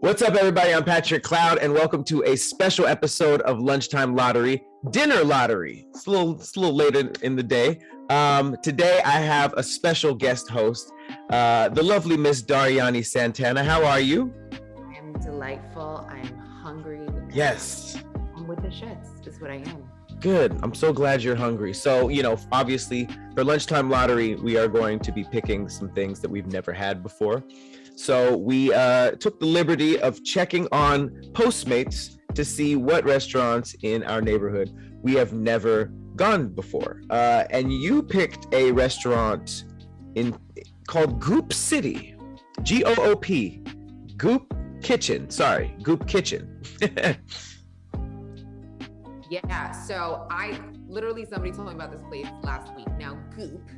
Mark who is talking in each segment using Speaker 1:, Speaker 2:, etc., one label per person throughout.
Speaker 1: What's up, everybody? I'm Patrick Cloud, and welcome to a special episode of Lunchtime Lottery, Dinner Lottery. It's a little later in the day. Today, I have a special guest host, the lovely Miss Dariany Santana. How are you?
Speaker 2: I am delightful. I am hungry.
Speaker 1: Yes.
Speaker 2: I'm with the shits, is what I am.
Speaker 1: Good. I'm so glad you're hungry. So, obviously, for Lunchtime Lottery, we are going to be picking some things that we've never had before. So we took the liberty of checking on Postmates to see what restaurants in our neighborhood we have never gone before. And you picked a restaurant called Goop City, G-O-O-P, Goop Kitchen. Sorry, Goop Kitchen.
Speaker 2: Yeah, so somebody told me about this place last week. Now, Goop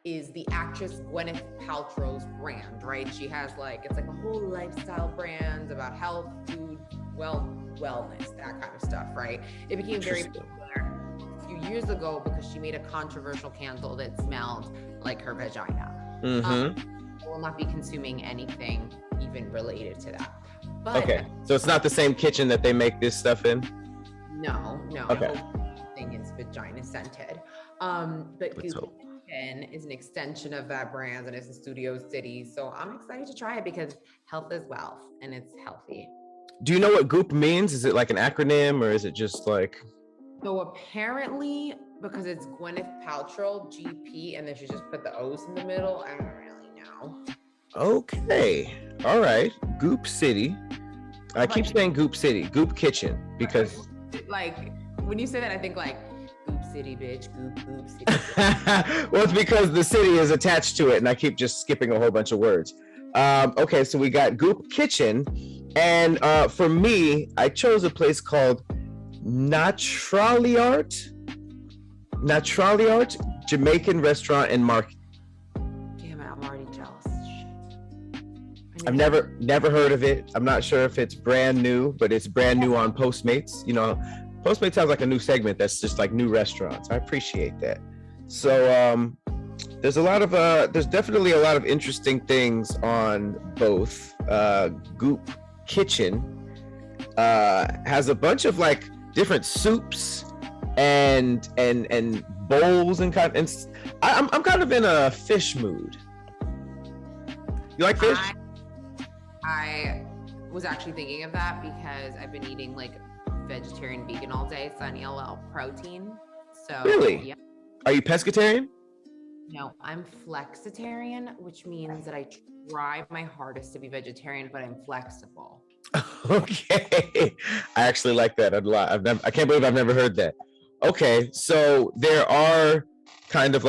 Speaker 2: is the actress Gwyneth Paltrow's brand, right? She has it's like a whole lifestyle brand about health, food, wellness, that kind of stuff, right? It became very popular a few years ago because she made a controversial candle that smelled like her vagina. I will not be consuming anything even related to that. But
Speaker 1: okay, so it's not the same kitchen that they make this stuff in?
Speaker 2: No.
Speaker 1: Okay.
Speaker 2: The whole thing is vagina scented. But Goop is an extension of that brand, and it's in Studio City. So I'm excited to try it because health is wealth and it's healthy.
Speaker 1: Do you know what Goop means? Is it like an acronym, or is it just like...
Speaker 2: So apparently, because it's Gwyneth Paltrow, GP, and then she just put the O's in the middle, I don't really know.
Speaker 1: Okay. All right. Goop City. I keep saying Goop City, Goop Kitchen, because...
Speaker 2: when you say that, I think Goop City, bitch, Goop City.
Speaker 1: Well, it's because the city is attached to it, and I keep just skipping a whole bunch of words. Okay, so we got Goop Kitchen, and for me, I chose a place called Naturally Art, Jamaican restaurant and market.
Speaker 2: Damn it, I'm already jealous.
Speaker 1: I've never heard of it. I'm not sure if it's brand new, but it's brand new on Postmates. Postmates has like a new segment that's just like new restaurants. I appreciate that. So there's definitely a lot of interesting things on both. Goop Kitchen has a bunch of different soups and bowls and I'm kind of in a fish mood. You like fish?
Speaker 2: I was actually thinking of that because I've been eating vegetarian vegan all day, so I need a little protein. So
Speaker 1: really?
Speaker 2: Yeah.
Speaker 1: Are you pescatarian?
Speaker 2: No, I'm flexitarian, which means that I try my hardest to be vegetarian, but I'm flexible.
Speaker 1: Okay. I actually like that a lot. I can't believe I've never heard that. Okay, so there are kind of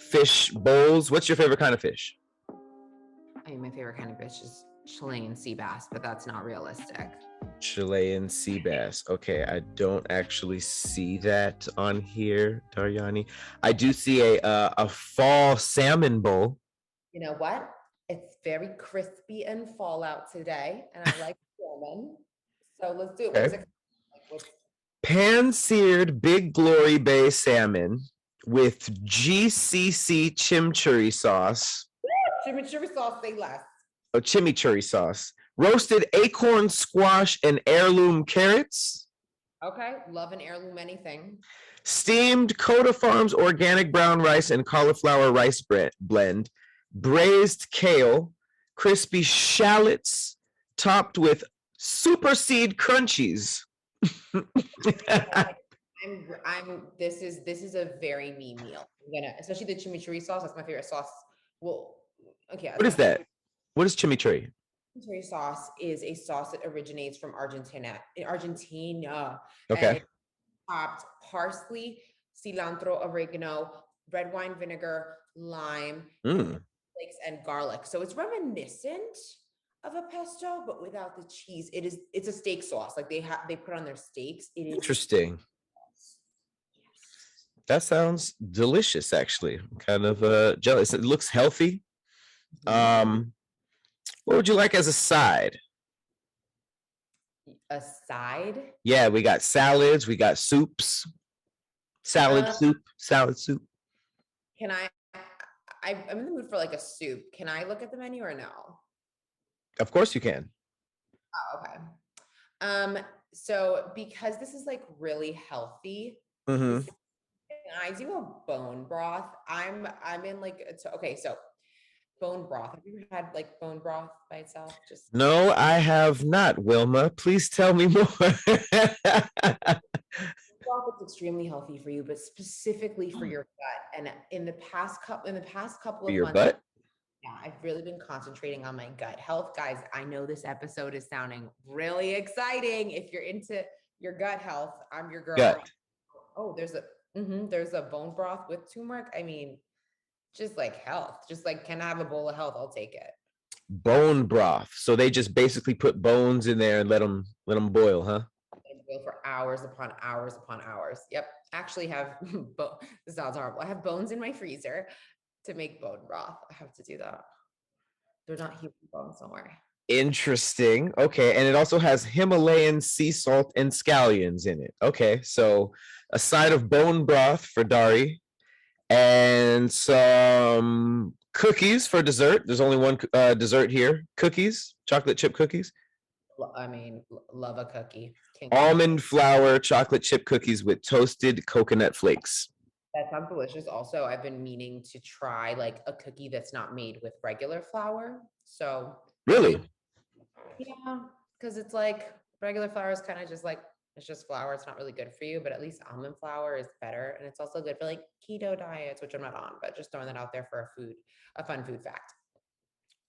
Speaker 1: fish bowls. What's your favorite kind of fish?
Speaker 2: My favorite kind of fish is Chilean sea bass, but that's not realistic.
Speaker 1: Chilean sea bass. Okay, I don't actually see that on here, Dariany. I do see a fall salmon bowl.
Speaker 2: You know what? It's very crispy and fall out today, and I like salmon. So let's do it.
Speaker 1: Okay.
Speaker 2: What is it?
Speaker 1: Pan-seared Big Glory Bay salmon with GCC chimichurri sauce.
Speaker 2: Chimichurri sauce, say less.
Speaker 1: Oh, chimichurri sauce. Roasted acorn squash and heirloom carrots.
Speaker 2: Okay, love an heirloom anything.
Speaker 1: Steamed Coda Farms organic brown rice and cauliflower rice blend. Braised kale. Crispy shallots topped with super seed crunchies.
Speaker 2: This is a very me meal. Especially the chimichurri sauce. That's my favorite sauce. Well, okay.
Speaker 1: What is that? What is chimichurri?
Speaker 2: Chimichurri sauce is a sauce that originates from Argentina.
Speaker 1: Okay.
Speaker 2: And it's topped parsley, cilantro, oregano, red wine vinegar, lime, flakes, and garlic. So it's reminiscent of a pesto, but without the cheese. It's a steak sauce. They put on their steaks. It is
Speaker 1: interesting. That sounds delicious, actually. I'm kind of jealous. It looks healthy. What would you like as a side?
Speaker 2: A side?
Speaker 1: Yeah, we got salads, we got soups. Salad soup.
Speaker 2: Can I'm in the mood for a soup. Can I look at the menu or no?
Speaker 1: Of course you can.
Speaker 2: Oh, okay. So because this is like really healthy,
Speaker 1: Mm-hmm.
Speaker 2: I do a bone broth. I'm in like okay, so bone broth. Have you ever had like bone broth by itself? Just
Speaker 1: No, I have not, Wilma. Please tell me more.
Speaker 2: broth is extremely healthy for you, but specifically for your gut. And in the past couple
Speaker 1: For
Speaker 2: of
Speaker 1: your
Speaker 2: months,
Speaker 1: butt?
Speaker 2: yeah, I've really been concentrating on my gut health. Guys, I know this episode is sounding really exciting. If you're into your gut health, I'm your girl.
Speaker 1: Gut.
Speaker 2: Oh, there's a bone broth with turmeric. I mean, just like health, just like, can I have a bowl of health? I'll take it.
Speaker 1: Bone broth. So they just basically put bones in there and let them boil, huh?
Speaker 2: Boil for hours upon hours upon hours. Yep. Actually have this sounds horrible. I have bones in my freezer to make bone broth. I have to do that. They're not human bones, don't worry.
Speaker 1: Interesting. Okay. And it also has Himalayan sea salt and scallions in it. Okay. So a side of bone broth for Dari and some cookies for dessert. There's only one dessert here. Cookies, chocolate chip cookies.
Speaker 2: I mean, love a cookie.
Speaker 1: Almond flour chocolate chip cookies with toasted coconut flakes.
Speaker 2: That sounds delicious. Also, I've been meaning to try like a cookie that's not made with regular flour. So
Speaker 1: Really?
Speaker 2: yeah, because it's like regular flour is kind of just like it's just flour. It's not really good for you, but at least almond flour is better, and it's also good for like keto diets, which I'm not on. But just throwing that out there for a fun food fact.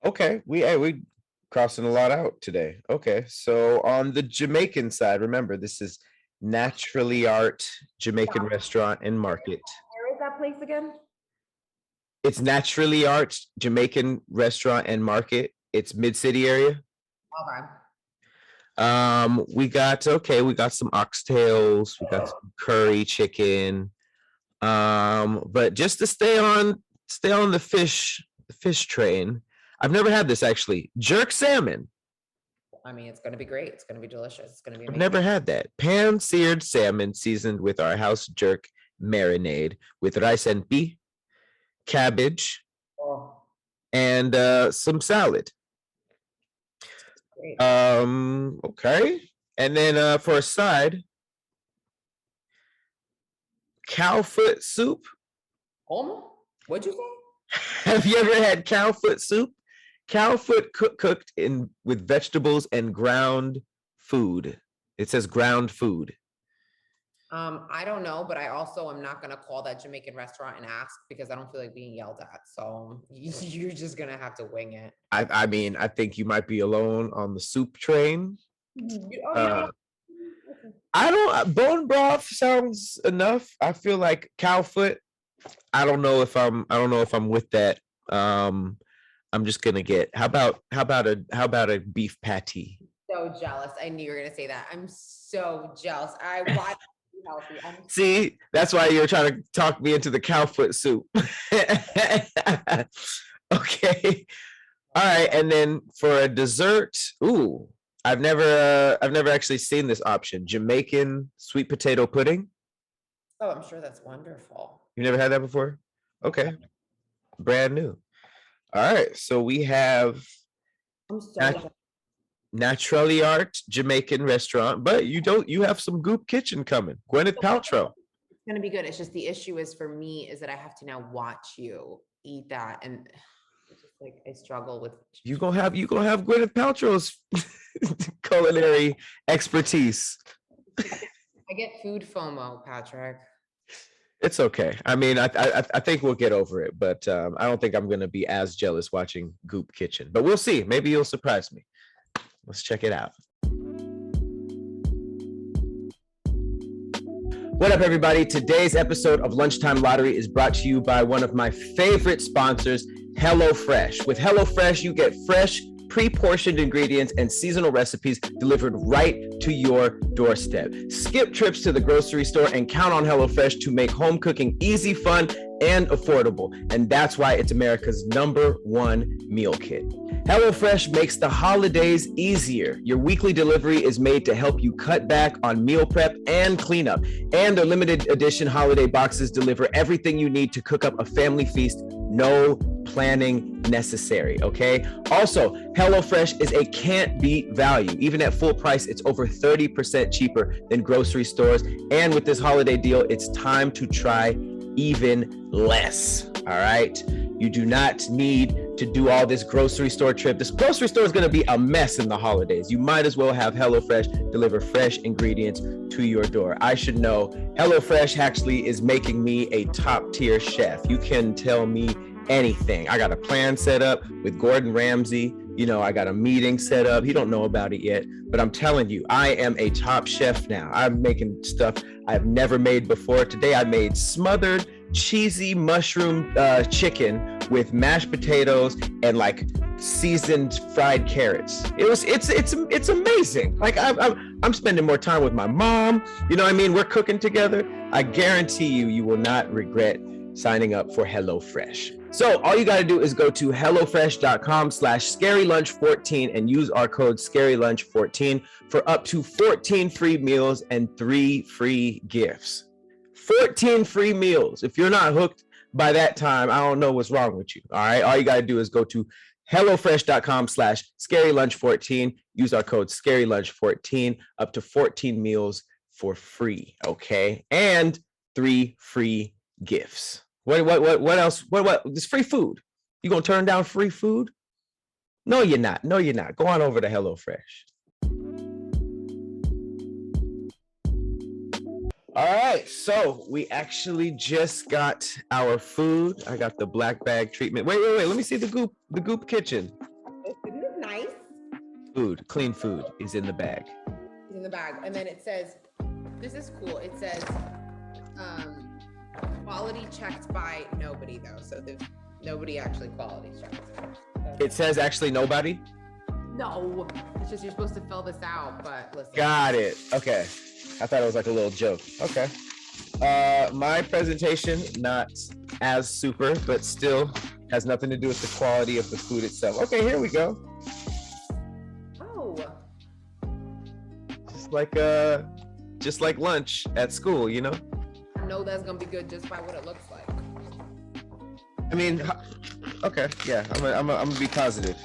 Speaker 1: Okay. We crossing a lot out today. Okay. So on the Jamaican side, remember this is Naturally Art Jamaican restaurant and market.
Speaker 2: Where is that place again?
Speaker 1: It's Naturally Art Jamaican restaurant and market. It's mid-city area.
Speaker 2: Okay.
Speaker 1: We got some oxtails, we got some curry chicken. But just to stay on the fish train. I've never had this actually. Jerk salmon.
Speaker 2: I mean, it's going to be great. It's going to be delicious. It's going to be
Speaker 1: I've
Speaker 2: amazing.
Speaker 1: never had that. Pan-seared salmon seasoned with our house jerk marinade with rice and pea, cabbage, and some salad.
Speaker 2: Great.
Speaker 1: Okay. And then for a side, cow foot soup.
Speaker 2: What'd you say?
Speaker 1: Have you ever had cow foot soup? Cow foot cooked in with vegetables and ground food. It says ground food.
Speaker 2: I don't know, but I also am not going to call that Jamaican restaurant and ask because I don't feel like being yelled at. So you're just going to have to wing it.
Speaker 1: I mean, I think you might be alone on the soup train. I don't. Bone broth sounds enough. I feel like cow foot. I don't know if I'm with that. I'm just gonna get. How about a beef patty?
Speaker 2: So jealous. I knew you were gonna say that. I'm so jealous. I want to be healthy.
Speaker 1: See, that's why you're trying to talk me into the cow foot soup. Okay. All right, and then for a dessert, I've never actually seen this option. Jamaican sweet potato pudding.
Speaker 2: Oh, I'm sure that's wonderful.
Speaker 1: You never had that before? Okay. Brand new. All right, so we have Naturally Art Jamaican restaurant, but you have some Goop Kitchen coming. Gwyneth Paltrow.
Speaker 2: It's gonna be good. It's just the issue is for me is that I have to now watch you eat that, and it's just like I struggle with.
Speaker 1: You gonna have Gwyneth Paltrow's culinary expertise.
Speaker 2: I get food FOMO, Patrick.
Speaker 1: It's okay. I mean, I think we'll get over it, but I don't think I'm going to be as jealous watching Goop Kitchen. But we'll see. Maybe you'll surprise me. Let's check it out. What up, everybody? Today's episode of Lunchtime Lottery is brought to you by one of my favorite sponsors, HelloFresh. With HelloFresh, you get fresh, pre-portioned ingredients and seasonal recipes delivered right to your doorstep. Skip trips to the grocery store and count on HelloFresh to make home cooking easy, fun, and affordable. And that's why it's America's #1 meal kit. HelloFresh makes the holidays easier. Your weekly delivery is made to help you cut back on meal prep and cleanup. And their limited edition holiday boxes deliver everything you need to cook up a family feast, no planning necessary, okay? Also, HelloFresh is a can't beat value. Even at full price, it's over 30% cheaper than grocery stores. And with this holiday deal, it's time to try even less, all right? You do not need to do all this grocery store trip. This grocery store is going to be a mess in the holidays. You might as well have HelloFresh deliver fresh ingredients to your door. I should know HelloFresh actually is making me a top tier chef. You can tell me anything. I got a plan set up with Gordon Ramsay. You know, I got a meeting set up. He don't know about it yet, but I'm telling you, I am a top chef now. I'm making stuff I've never made before. Today I made smothered cheesy mushroom chicken with mashed potatoes and like seasoned fried carrots. It's amazing. Like I'm spending more time with my mom. You know what I mean? We're cooking together. I guarantee you will not regret signing up for HelloFresh. So all you got to do is go to hellofresh.com/scarylunch14 and use our code scarylunch14 for up to 14 free meals and 3 free gifts. 14 free meals. If you're not hooked by that time, I don't know what's wrong with you. All right. All you got to do is go to hellofresh.com/scarylunch14. Use our code scarylunch14, up to 14 meals for free. Okay. And 3 free gifts. What else? What? This free food. You gonna turn down free food? No, you're not. No, you're not. Go on over to HelloFresh. All right, so we actually just got our food. I got the black bag treatment. Wait. Let me see the Goop kitchen.
Speaker 2: Isn't it nice?
Speaker 1: Food, clean food is in the bag.
Speaker 2: It's in the bag. And then it says, this is cool. It says, quality checked by nobody though. So there's nobody actually quality checked.
Speaker 1: It says actually nobody?
Speaker 2: No, it's just you're supposed to fill this out, but listen.
Speaker 1: Got it. Okay. I thought it was like a little joke. Okay. My presentation, not as super, but still has nothing to do with the quality of the food itself. Okay, here we go.
Speaker 2: Oh.
Speaker 1: Just like lunch at school, you know?
Speaker 2: I know that's gonna be good just by what it looks like.
Speaker 1: I mean, okay, yeah, I'm gonna be positive.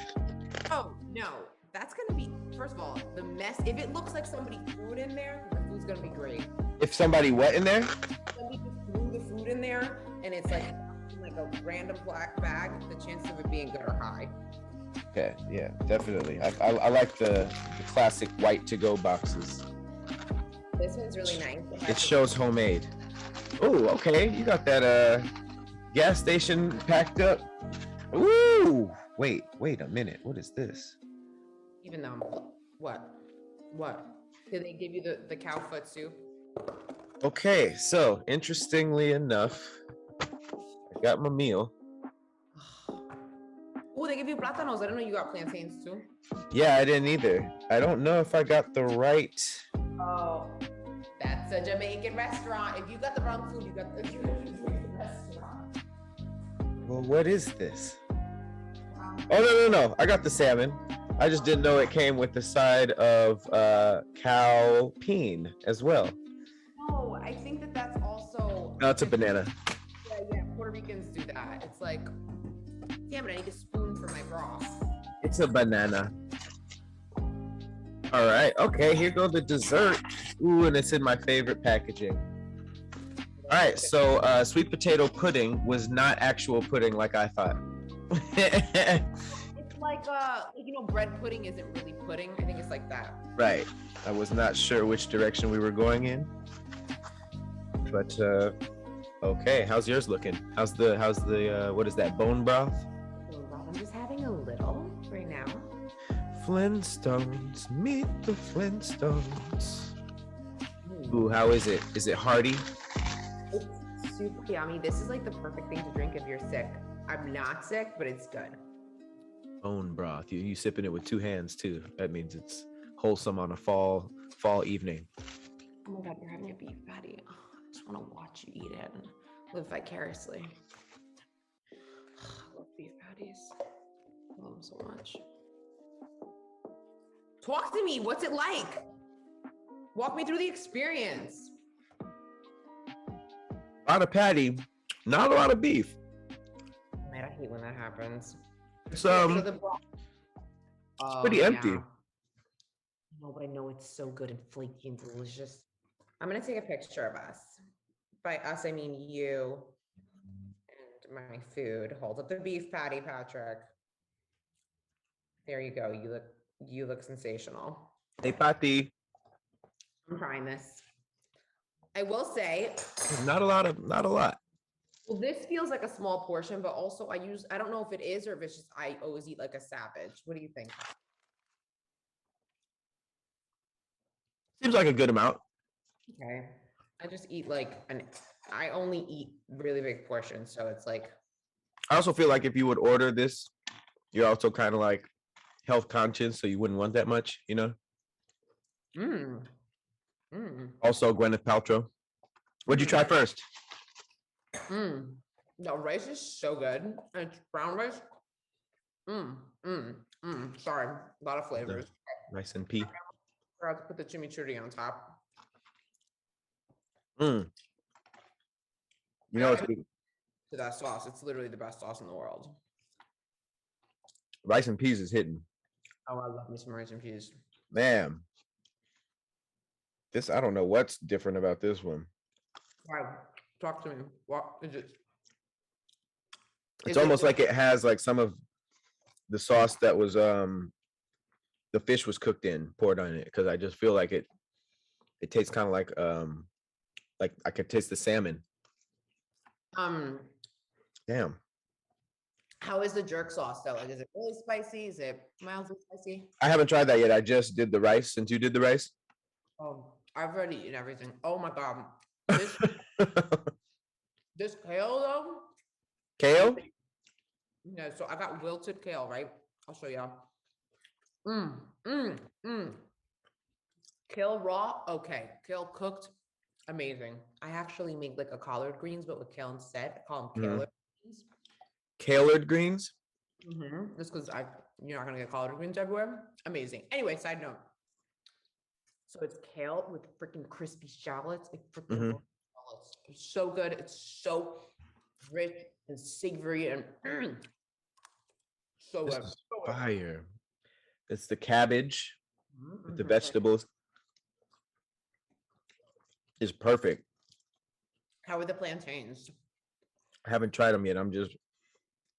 Speaker 2: Oh no, that's gonna be, first of all, the mess. If it looks like somebody threw it in there, the food's gonna be great.
Speaker 1: If somebody what in there?
Speaker 2: Somebody just threw the food in there, and it's like a random black bag. The chances of it being good are high.
Speaker 1: Okay, yeah, definitely. I like the classic white to-go boxes.
Speaker 2: This one's really nice.
Speaker 1: It shows homemade. Oh, okay. You got that gas station packed up. Ooh, wait a minute. What is this?
Speaker 2: Even though, what? Did they give you the cow foot soup?
Speaker 1: Okay, so interestingly enough, I got my meal.
Speaker 2: Oh, they give you plátanos. I don't know you got plantains too.
Speaker 1: Yeah, I didn't either. I don't know if I got the right.
Speaker 2: Oh, that's a Jamaican restaurant. If you got the wrong food, you got the Jamaican restaurant.
Speaker 1: Well, what is this? Oh, no. I got the salmon. I just didn't know it came with the side of cow peen as well.
Speaker 2: No, I think that's also.
Speaker 1: No, it's a banana.
Speaker 2: Yeah, Puerto Ricans do that. It's like, damn it, I need a spoon for my broth.
Speaker 1: It's a banana. All right. Okay, here goes the dessert. Ooh, and it's in my favorite packaging. All right, so sweet potato pudding was not actual pudding like I thought.
Speaker 2: It's like bread pudding isn't really pudding. I think it's like that.
Speaker 1: Right. I was not sure which direction we were going in. But okay, how's yours looking? How's the what is that, bone broth?
Speaker 2: I'm just having a little right now.
Speaker 1: Flintstones, meet the Flintstones. Ooh, how is it? Is it hearty?
Speaker 2: It's super yummy. This is like the perfect thing to drink if you're sick. I'm not sick, but it's good.
Speaker 1: Bone broth. You sipping it with 2 hands too. That means it's wholesome on a fall evening.
Speaker 2: Oh my God, you're having a beef patty. Oh, I just want to watch you eat it and live vicariously. I love beef patties. I love them so much. Talk to me. What's it like? Walk me through the experience.
Speaker 1: A lot of patty, not a lot of beef.
Speaker 2: Man, I hate when that happens.
Speaker 1: It's
Speaker 2: It's
Speaker 1: pretty empty.
Speaker 2: No, but I know it's so good and flaky and delicious. I'm gonna take a picture of us. By us, I mean you and my food. Hold up the beef patty, Patrick. There you go. You look sensational.
Speaker 1: Hey, Patty.
Speaker 2: I'm trying this. I will say,
Speaker 1: Not a lot.
Speaker 2: well, this feels like a small portion, but also I don't know if it is or if it's just I always eat like a savage. What do you think?
Speaker 1: Seems like a good amount.
Speaker 2: Okay. I just eat I only eat really big portions, so it's like.
Speaker 1: I also feel like if you would order this, you're also kind of like health conscious, so you wouldn't want that much, you know? Also, Gwyneth Paltrow. What'd you try first?
Speaker 2: The rice is so good. And it's brown rice. Sorry, a lot of flavors.
Speaker 1: Rice and pea.
Speaker 2: Forgot to put the chimichurri on top.
Speaker 1: You know, it's
Speaker 2: To that sauce, it's literally the best sauce in the world.
Speaker 1: rice and peas is hitting.
Speaker 2: Oh, I love me some rice and peas.
Speaker 1: Man, I don't know what's different about this one.
Speaker 2: Wow, talk to me. What is it?
Speaker 1: It's almost like it has like some of the sauce that was the fish was cooked in, poured on it, because I just feel like it tastes kind of like I could taste the salmon. Damn.
Speaker 2: How is the jerk sauce though? Like, is it really spicy? Is it mildly spicy?
Speaker 1: I haven't tried that yet. I just did the rice since you did the rice.
Speaker 2: Oh, I've already eaten everything. Oh my God. This kale though?
Speaker 1: Kale?
Speaker 2: Yeah, so I got wilted kale, right? I'll show y'all. Kale raw, okay. Kale cooked, amazing. I actually make like a collard greens, but with kale instead. I call them collard greens.
Speaker 1: Collard greens?
Speaker 2: Just because you're not gonna get collard greens everywhere. Amazing. Anyway, side note. So it's kale with freaking crispy shallots. It's so good. It's so rich and savory and so good.
Speaker 1: Fire. It's the cabbage with the vegetables. It's perfect.
Speaker 2: How are the plantains?
Speaker 1: I haven't tried them yet. I'm just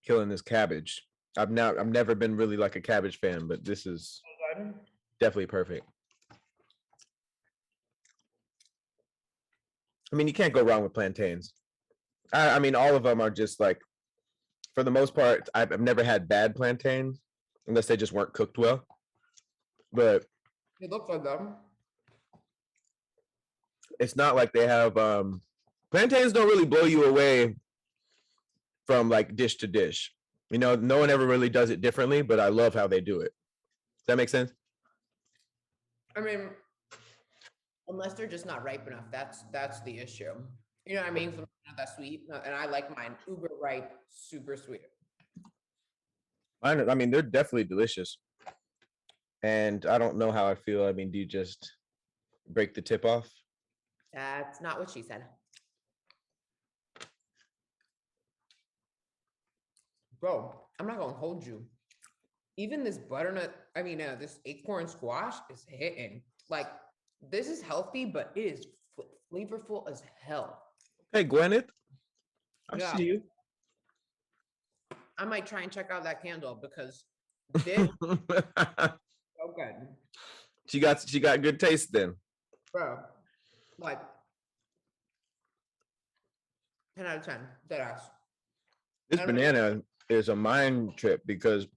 Speaker 1: killing this cabbage. I've never been really like a cabbage fan, but this is definitely perfect. I mean, you can't go wrong with plantains. I mean, all of them are just like, for the most part, I've never had bad plantains unless they just weren't cooked well. But
Speaker 2: It looks like them.
Speaker 1: It's not like they have plantains don't really blow you away from like dish to dish. You know, no one ever really does it differently, but I love how they do it. Does that make sense?
Speaker 2: I mean, unless they're just not ripe enough, that's the issue. You know what I mean? So not that sweet, and I like mine uber ripe, super sweet.
Speaker 1: I mean, they're definitely delicious, and I don't know how I feel. I mean, do you just break the tip off?
Speaker 2: That's not what she said. Bro, I'm not gonna hold you. Even this butternut, this acorn squash is hitting. Like, this is healthy, but it is flavorful as hell.
Speaker 1: Hey, Gwyneth, I see you.
Speaker 2: I might try and check out that candle because this so good.
Speaker 1: She got good taste then.
Speaker 2: Bro, like 10 out of 10, dead ass.
Speaker 1: This banana is a mind trip because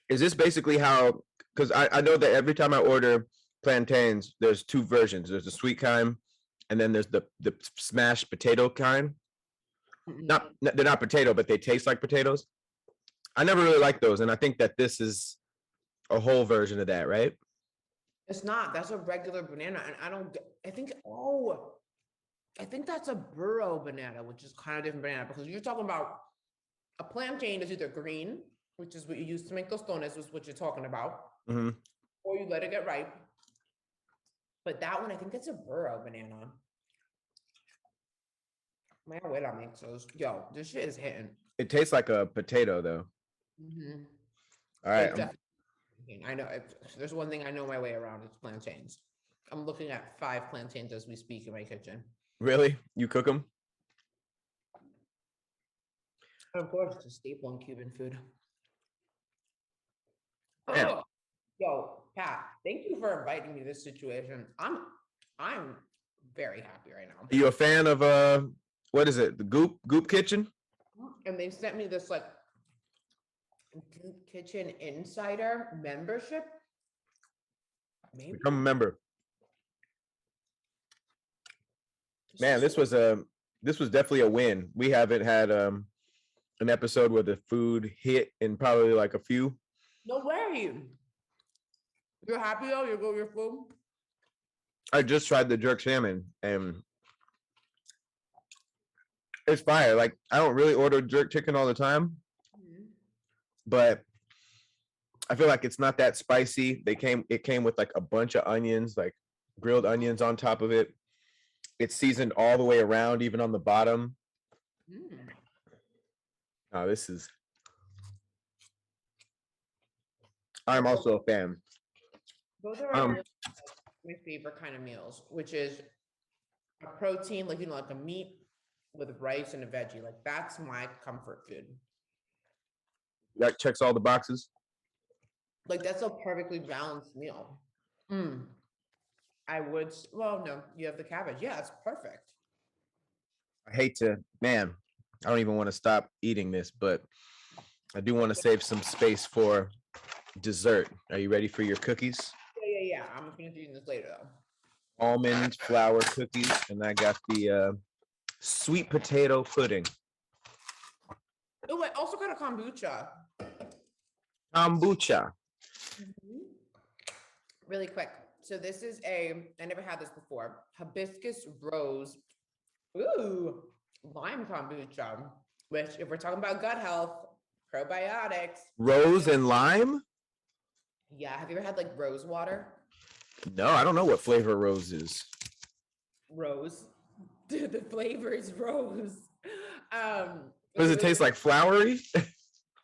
Speaker 1: is this basically how, because I know that every time I order plantains, there's two versions. There's the sweet kind, and then there's the smashed potato kind. They're not potato, but they taste like potatoes. I never really liked those, and I think that this is a whole version of that, right?
Speaker 2: It's not. That's a regular banana, and I think that's a burro banana, which is kind of different banana, because you're talking about a plantain is either green, which is what you use to make tostones, is what you're talking about, or you let it get ripe. But that one, I think that's a burro banana. My abuela makes those. Yo, this shit is hitting.
Speaker 1: It tastes like a potato though.
Speaker 2: Mm-hmm.
Speaker 1: All right.
Speaker 2: It's definitely. I know. If there's one thing I know my way around, it's plantains. I'm looking at 5 plantains as we speak in my kitchen.
Speaker 1: Really? You cook them?
Speaker 2: Of course, it's a staple in Cuban food.
Speaker 1: Yeah.
Speaker 2: Oh, yo, Pat, thank you for inviting me to this situation. I'm very happy right now.
Speaker 1: Are you a fan of what is it? The Goop Kitchen?
Speaker 2: And they sent me this like Goop Kitchen Insider membership. Maybe.
Speaker 1: Become a member. Man, this was definitely a win. We haven't had an episode where the food hit in probably like a few.
Speaker 2: No way. You're happy though? You go your food?
Speaker 1: I just tried the jerk salmon and it's fire. Like I don't really order jerk chicken all the time, but I feel like it's not that spicy. It came with like a bunch of onions, like grilled onions on top of it. It's seasoned all the way around, even on the bottom. Oh, I'm also a fan.
Speaker 2: Those are my favorite kind of meals, which is a protein, like like a meat with rice and a veggie. Like that's my comfort food.
Speaker 1: That checks all the boxes.
Speaker 2: Like that's a perfectly balanced meal. I would. Well, no, you have the cabbage. Yeah, it's perfect.
Speaker 1: I hate to, man. I don't even want to stop eating this, but I do want to save some space for dessert. Are you ready for your cookies?
Speaker 2: Yeah. I'm gonna finish eating this later though.
Speaker 1: Almond flour cookies, and I got the sweet potato pudding.
Speaker 2: Oh, I also got a kombucha.
Speaker 1: Kombucha.
Speaker 2: Really quick. So this is I never had this before. Hibiscus rose. Ooh, lime kombucha. Which, if we're talking about gut health, probiotics.
Speaker 1: Rose and lime?
Speaker 2: Yeah. Have you ever had like rose water?
Speaker 1: No, I don't know what flavor rose is.
Speaker 2: Rose. Dude, the flavor is rose.
Speaker 1: Does it taste like flowery?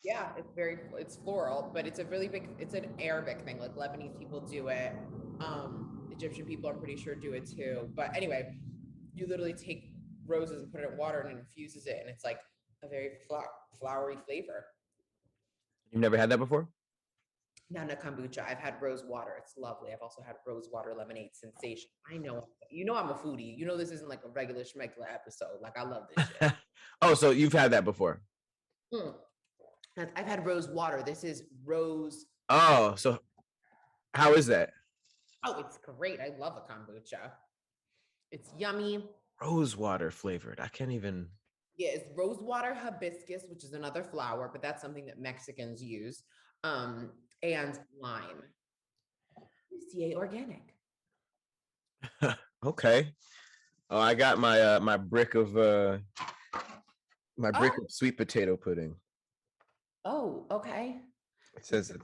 Speaker 2: Yeah, it's floral, but it's an Arabic thing. Like Lebanese people do it. Egyptian people, I'm pretty sure, do it too. But anyway, you literally take roses and put it in water and it infuses it, and it's like a very flowery flavor.
Speaker 1: You've never had that before?
Speaker 2: Not a kombucha. I've had rose water. It's lovely. I've also had rose water lemonade sensation. I know. I'm a foodie. This isn't like a regular schmegular episode. Like I love this shit.
Speaker 1: Oh, so you've had that before?
Speaker 2: I've had rose water. This is rose.
Speaker 1: Oh, so how is that?
Speaker 2: Oh, it's great. I love a kombucha. It's yummy.
Speaker 1: Rose water flavored. I can't even.
Speaker 2: Yeah, it's rose water hibiscus, which is another flower, but that's something that Mexicans use. And lime. CA organic.
Speaker 1: Okay. Oh, I got my my brick of sweet potato pudding.
Speaker 2: Oh, okay.
Speaker 1: It says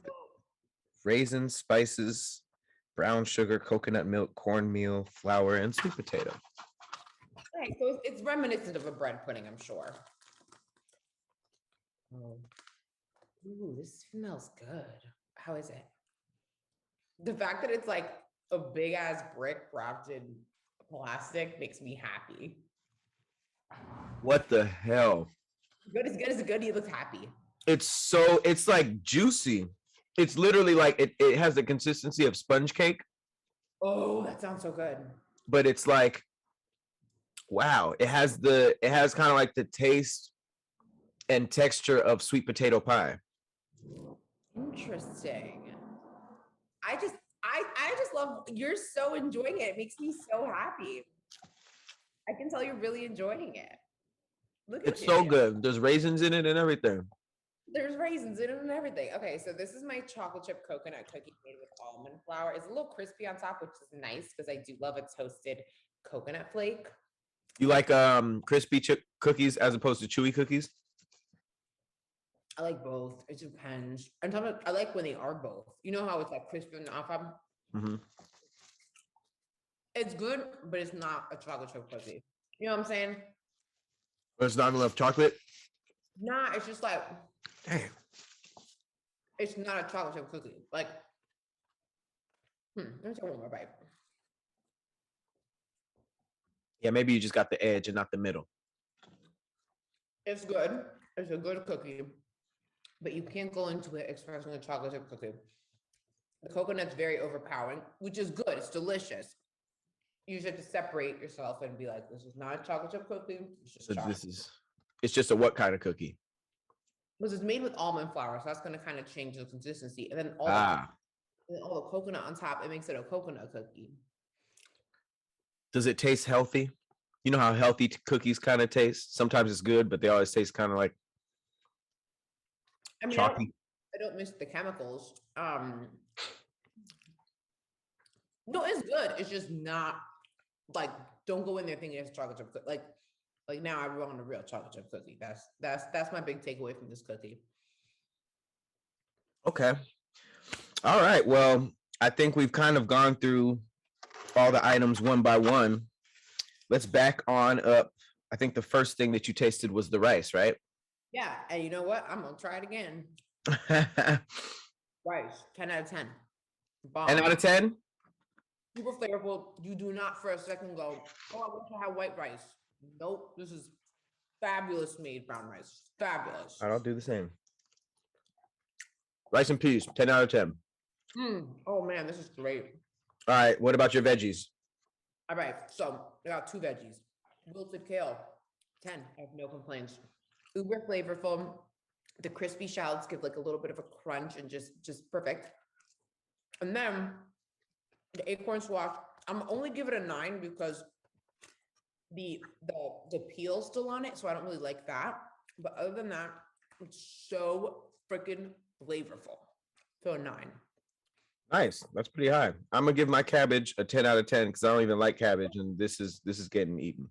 Speaker 1: raisins, spices, brown sugar, coconut milk, cornmeal, flour, and sweet potato.
Speaker 2: Right, so it's reminiscent of a bread pudding, I'm sure. Oh. Ooh, this smells good. How is it? The fact that it's like a big ass brick wrapped in plastic makes me happy.
Speaker 1: What the hell?
Speaker 2: Good as good. He looks happy.
Speaker 1: It's like juicy. It's literally like it has the consistency of sponge cake.
Speaker 2: Oh, that sounds so good.
Speaker 1: But it's like, wow, it has kind of like the taste and texture of sweet potato pie.
Speaker 2: Interesting. I just love, you're so enjoying it. It makes me so happy. I can tell you're really enjoying it.
Speaker 1: It's so good. There's raisins in it and everything.
Speaker 2: There's raisins in it and everything. Okay, so this is my chocolate chip coconut cookie made with almond flour. It's a little crispy on top, which is nice because I do love a toasted coconut flake.
Speaker 1: You like crispy cookies as opposed to chewy cookies?
Speaker 2: I like both. It depends. I like when they are both. You know how it's like crispy and off. It's good, but it's not a chocolate chip cookie. You know what I'm saying?
Speaker 1: There's not enough chocolate.
Speaker 2: Nah, it's just like
Speaker 1: Damn.
Speaker 2: it's not a chocolate chip cookie. Like, let me take one more bite.
Speaker 1: Yeah, maybe you just got the edge and not the middle.
Speaker 2: It's good. It's a good cookie, but you can't go into it expecting a chocolate chip cookie. The coconut's very overpowering, which is good. It's delicious. You just have to separate yourself and be like, this is not a chocolate chip cookie. It's just
Speaker 1: So
Speaker 2: chocolate.
Speaker 1: it's just a what kind of cookie?
Speaker 2: Because it's made with almond flour, so that's going to kind of change the consistency. And then all the coconut on top, it makes it a coconut cookie.
Speaker 1: Does it taste healthy? You know how healthy cookies kind of taste? Sometimes it's good, but they always taste kind of like chalky.
Speaker 2: I don't miss the chemicals. No, it's good. It's just not like, don't go in there thinking it's chocolate chip cookie. Like now I want a real chocolate chip cookie. That's my big takeaway from this cookie.
Speaker 1: Okay. All right. Well, I think we've kind of gone through all the items one by one. Let's back on up. I think the first thing that you tasted was the rice, right?
Speaker 2: Yeah. And you know what? I'm going to try it again. Rice, 10 out of 10. Bomb.
Speaker 1: 10 out of 10?
Speaker 2: Super flavorful. You do not for a second go, oh, I want to have white rice. Nope. This is fabulous made brown rice. Fabulous.
Speaker 1: I'll do the same. Rice and peas, 10 out of 10.
Speaker 2: Oh man, this is great.
Speaker 1: All right. What about your veggies?
Speaker 2: All right. So I got 2 veggies. Wilted kale, 10. I have no complaints. Uber flavorful. The crispy shallots give like a little bit of a crunch and just perfect. And then the acorn squash, I'm only give it a 9 because the peel's still on it, so I don't really like that. But other than that, it's so freaking flavorful. So a 9.
Speaker 1: Nice. That's pretty high. I'm gonna give my cabbage a 10 out of 10 because I don't even like cabbage, and this is getting eaten.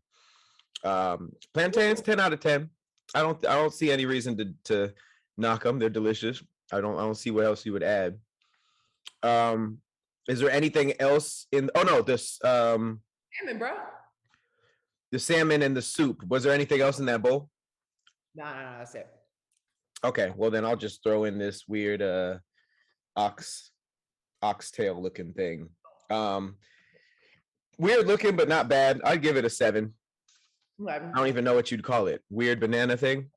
Speaker 1: Plantains, 10 out of 10. I don't see any reason to knock them. They're delicious. I don't see what else you would add. Is there anything else in? Oh no, this
Speaker 2: salmon, bro.
Speaker 1: The salmon and the soup. Was there anything else in that bowl?
Speaker 2: No, that's it.
Speaker 1: Okay, well then I'll just throw in this weird oxtail looking thing. Weird looking, but not bad. I'd give it a 7. I don't even know what you'd call it. Weird banana thing.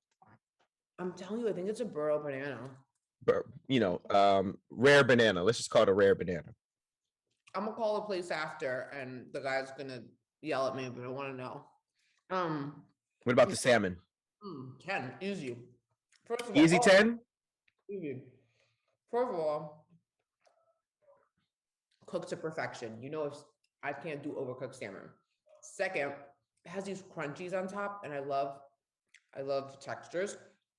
Speaker 2: I'm telling you, I think it's a burro banana.
Speaker 1: You know, rare banana. Let's just call it a rare banana.
Speaker 2: I'm gonna call the place after, and the guy's gonna yell at me, but I want to know.
Speaker 1: What about the salmon?
Speaker 2: 10, easy. First of all,
Speaker 1: easy 10.
Speaker 2: Easy. First of all, cooked to perfection. You know, if I can't do overcooked salmon. Second, it has these crunchies on top, and I love textures.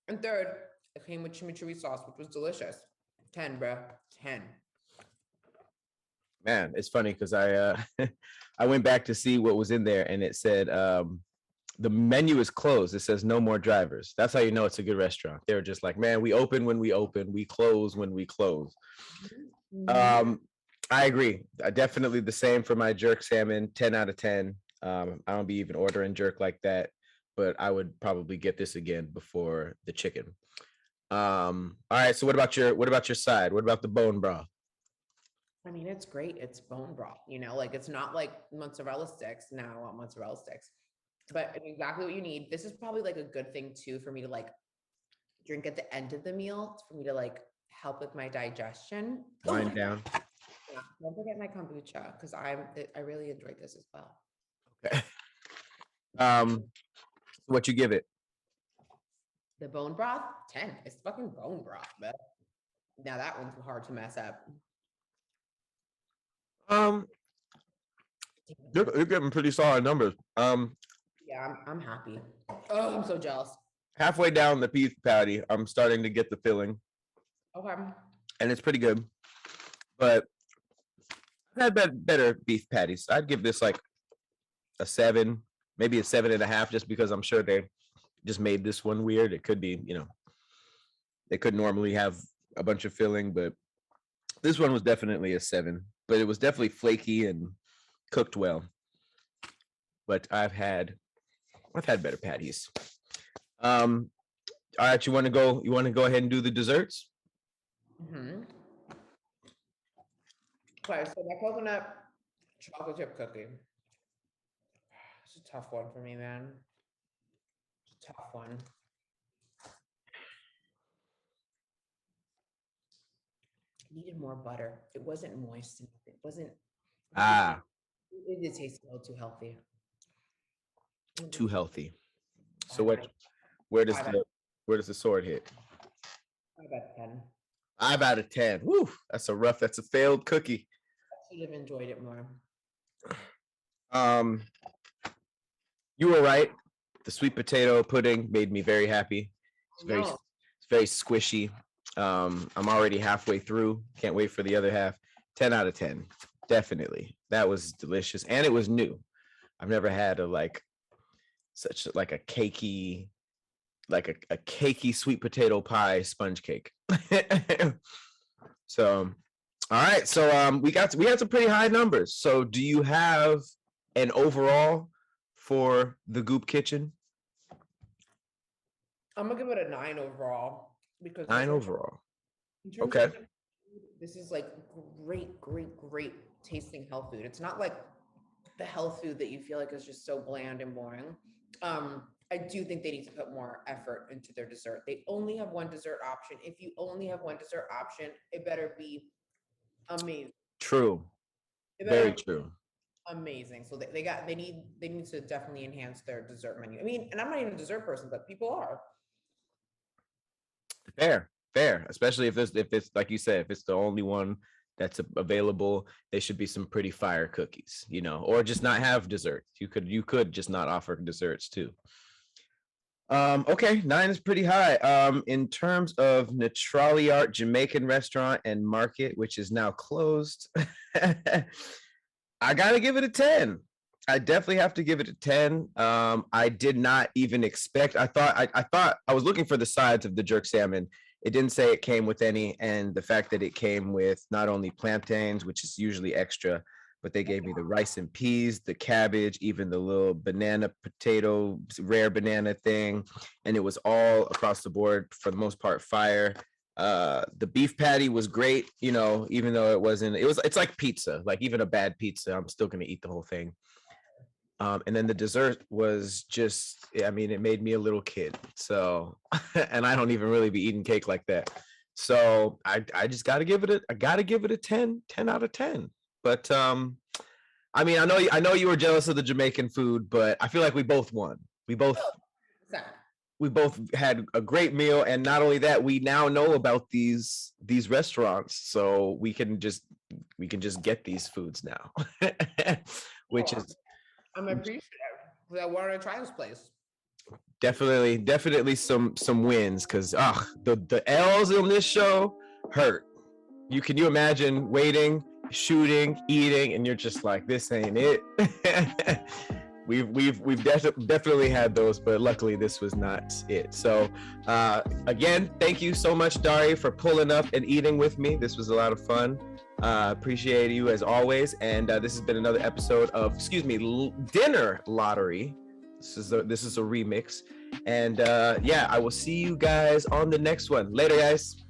Speaker 2: And third, it came with chimichurri sauce, which was delicious. 10, bruh. 10.
Speaker 1: Man, it's funny because I I went back to see what was in there, and it said the menu is closed. It says no more drivers. That's how you know it's a good restaurant. They're just like, man, we open when we open, we close when we close. I agree. Definitely the same for my jerk salmon, 10 out of 10. I don't be even ordering jerk like that, but I would probably get this again before the chicken. All right. So what about your side? What about the bone broth?
Speaker 2: I mean, it's great. It's bone broth, you know, like it's not like mozzarella sticks. Now I want mozzarella sticks, but it's exactly what you need. This is probably like a good thing too for me to like drink at the end of the meal for me to like help with my digestion.
Speaker 1: Wind down.
Speaker 2: Yeah, don't forget my kombucha because I really enjoyed this as well.
Speaker 1: Okay. What you give it?
Speaker 2: The bone broth, 10. It's fucking bone broth, but now that one's hard to mess up.
Speaker 1: You're getting pretty solid numbers.
Speaker 2: Yeah, I'm happy. Oh, I'm so jealous.
Speaker 1: Halfway down the beef patty, I'm starting to get the filling.
Speaker 2: Okay.
Speaker 1: And it's pretty good. But I've had better beef patties. I'd give this like a 7, maybe a 7.5, just because I'm sure they just made this one weird. It could be, you know, they could normally have a bunch of filling, but this one was definitely a 7. But it was definitely flaky and cooked well. But I've had better patties. All right, you want to go? You want to go ahead and do the desserts?
Speaker 2: Mm-hmm. Okay, so my coconut chocolate chip cookie. It's a tough one for me, man. It's a tough one. It needed more butter. It wasn't moist enough. It wasn't.
Speaker 1: Ah,
Speaker 2: It did taste a little too healthy.
Speaker 1: too healthy. So
Speaker 2: Five
Speaker 1: what?
Speaker 2: out
Speaker 1: Where does
Speaker 2: five out-
Speaker 1: the where does the sword hit?
Speaker 2: 5 out of 10.
Speaker 1: 5 out of 10. Woo, that's a rough. That's a failed cookie.
Speaker 2: I should have enjoyed it more.
Speaker 1: Um, you were right. The sweet potato pudding made me very happy.
Speaker 2: No.
Speaker 1: It's very squishy. I'm already halfway through. Can't wait for the other half. 10 out of 10, definitely. That was delicious, and it was new. I've never had such like a cakey, a cakey sweet potato pie sponge cake. So, all right. So we had some pretty high numbers. So do you have an overall for the Goop Kitchen?
Speaker 2: I'm gonna give it a 9 overall because
Speaker 1: 9 overall.
Speaker 2: in terms
Speaker 1: Okay.
Speaker 2: of this is like great tasting health food. It's not like the health food that you feel like is just so bland and boring. I do think they need to put more effort into their dessert. They only have one dessert option. If you only have one dessert option, it better be amazing.
Speaker 1: True.
Speaker 2: It better
Speaker 1: Very
Speaker 2: be
Speaker 1: true.
Speaker 2: amazing. So they need to definitely enhance their dessert menu. I mean, and I'm not even a dessert person, but people are.
Speaker 1: Fair. Especially if it's like you said, if it's the only one that's available, they should be some pretty fire cookies, or just not have desserts. You could just not offer desserts too. Okay, 9 is pretty high. In terms of Neutraliart Jamaican restaurant and market, which is now closed, I gotta give it a 10. I definitely have to give it a 10. I did not even expect. I thought I was looking for the sides of the jerk salmon. It didn't say it came with any, and the fact that it came with not only plantains, which is usually extra, but they gave me the rice and peas, the cabbage, even the little banana potato, rare banana thing, and it was all across the board for the most part fire. The beef patty was great, even though it's like pizza, like even a bad pizza, I'm still gonna eat the whole thing. And then the dessert was just, I mean, it made me a little kid. So, and I don't even really be eating cake like that. So I just gotta give it a 10 out of 10. But I mean, I know you were jealous of the Jamaican food, but I feel like we both won. We both had a great meal, and not only that, we now know about these restaurants, so we can just get these foods now, which is
Speaker 2: I'm appreciative because I wanted to try this place.
Speaker 1: definitely some wins, because the L's on this show hurt. Can you imagine waiting, shooting, eating, and you're just like, this ain't it. we've definitely had those, but luckily this was not it. So again, thank you so much, Dari, for pulling up and eating with me. This was a lot of fun. Appreciate you as always, and this has been another episode of Dinner Lottery. This is a remix, and I will see you guys on the next one. Later, guys.